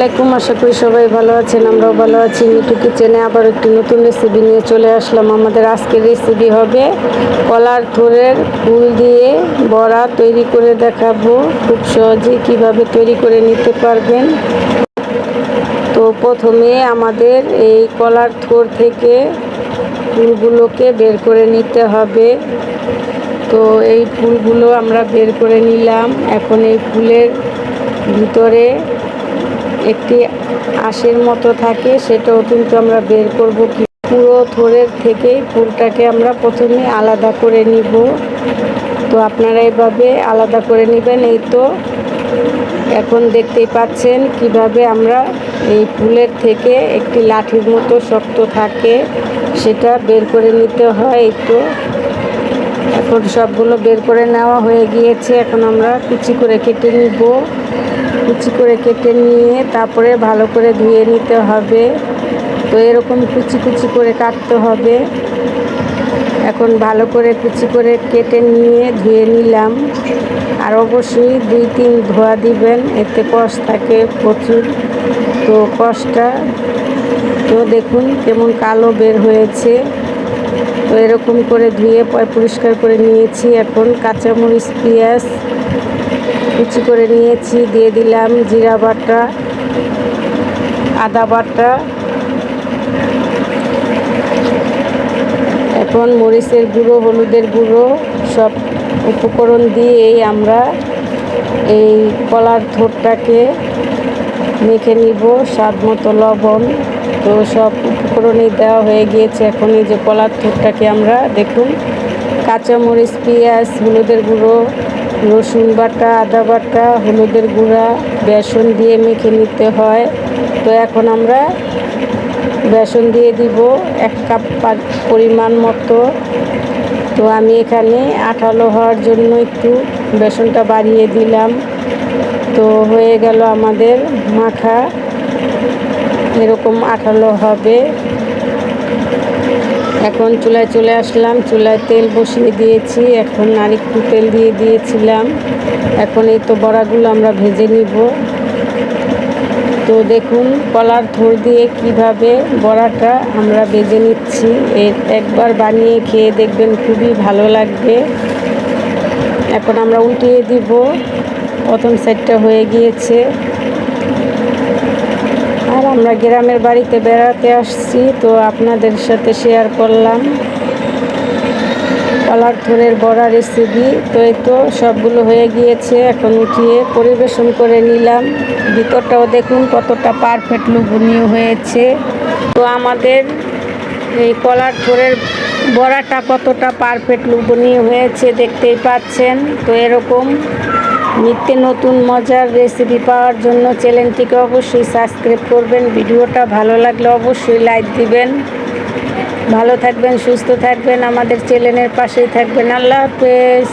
আলাইকুম, আশা করি সবাই ভালো আছেন। আমরাও ভালো আছি। মিঠু কিচেনে আবার একটি নতুন রেসিপি নিয়ে চলে আসলাম। আমাদের আজকের রেসিপি হবে কলার থোরের ফুল দিয়ে বড়া তৈরি করে দেখাবো খুব সহজে কিভাবে তৈরি করে নিতে পারবেন। তো প্রথমে আমাদের এই কলার থোর থেকে ফুলগুলোকে বের করে নিতে হবে। তো এই ফুলগুলো আমরা বের করে নিলাম। এখন এই ফুলের ভিতরে একটি আঁশের মতো থাকে, সেটাও কিন্তু আমরা বের করব। কি পুরো থোরের থেকেই ফুলটাকে আমরা প্রথমে আলাদা করে নিব। তো আপনারা এভাবে আলাদা করে নেবেন। এই তো এখন দেখতেই পাচ্ছেন কিভাবে আমরা এই ফুলের থেকে একটি লাঠির মতো শক্ত থাকে সেটা বের করে নিতে হয়। এই তো এখন সবগুলো বের করে নেওয়া হয়ে গিয়েছে। এখন আমরা কুচি করে কেটে নিব। কুচি করে কেটে নিয়ে তারপরে ভালো করে ধুয়ে নিতে হবে। তো এরকম কুচি কুচি করে কাটতে হবে। এখন ভালো করে কুচি করে কেটে নিয়ে ধুয়ে নিলাম। আর অবশ্যই 2-3 ধোয়া দিবেন, এতে কষ থাকে প্রচুর। তো কষটা তো দেখুন কেমন কালো বের হয়েছে। তো এরকম করে ধুয়ে পরিষ্কার করে নিয়েছি। এখন কাঁচামরিচ, পেঁয়াজ কুচি করে নিয়েছি, দিয়ে দিলাম জিরা বাটা, আদা বাটা। এখন মরিচের গুঁড়ো, হলুদের গুঁড়ো সব উপকরণ দিয়েই আমরা এই কলার থোরটাকে মেখে নিব। স্বাদ মতো লবণ। তো সব উপকরণই দেওয়া হয়ে গিয়েছে। এখন এই যে কলার থোরটাকে আমরা দেখুন কাঁচামরিচ, পেঁয়াজ, হলুদের গুঁড়ো, রসুন বাটা, আদা বাটা, হলুদের গুঁড়া, বেসন দিয়ে মেখে নিতে হয়। তো এখন আমরা বেসন দিয়ে দিব 1 কাপ পরিমাণ মতো। তো আমি এখানে আঠালো হওয়ার জন্য একটু বেসনটা বাড়িয়ে দিলাম। তো হয়ে গেল আমাদের মাখা, এরকম আঠালো হবে। এখন চুলায় চলে আসলাম। চুলায় তেল বসিয়ে দিয়েছি। এখন নারকেল তেল দিয়ে দিয়েছিলাম। এখন এই তো বড়াগুলো আমরা ভেজে নিব। তো দেখুন কলার থোর দিয়ে কিভাবে বড়াটা আমরা ভেজে নিচ্ছি। একবার বানিয়ে খেয়ে দেখবেন, খুবই ভালো লাগবে। এখন আমরা উল্টিয়ে দিব। প্রথম সাইডটা হয়ে গিয়েছে। আর আমরা গ্রামের বাড়িতে বেড়াতে আসছি, তো আপনাদের সাথে শেয়ার করলাম কলার থোরের বড়া রেসিপি। তো এই তো সবগুলো হয়ে গিয়েছে। এখন উঠিয়ে পরিবেশন করে নিলাম। ভিতরটাও দেখুন কতটা পারফেক্ট লোভনীয় হয়েছে। তো আমাদের এই কলার থোরের বড়াটা কতটা পারফেক্ট লোভনীয় হয়েছে দেখতেই পাচ্ছেন। তো এরকম নিত্য নতুন মজার রেসিপি পাওয়ার জন্য চ্যানেলটিকে অবশ্যই সাবস্ক্রাইব করবেন। ভিডিওটা ভালো লাগলে অবশ্যই লাইক দিবেন। ভালো থাকবেন, সুস্থ থাকবেন, আমাদের চ্যানেলের পাশেই থাকবেন। আল্লাহ হাফেজ।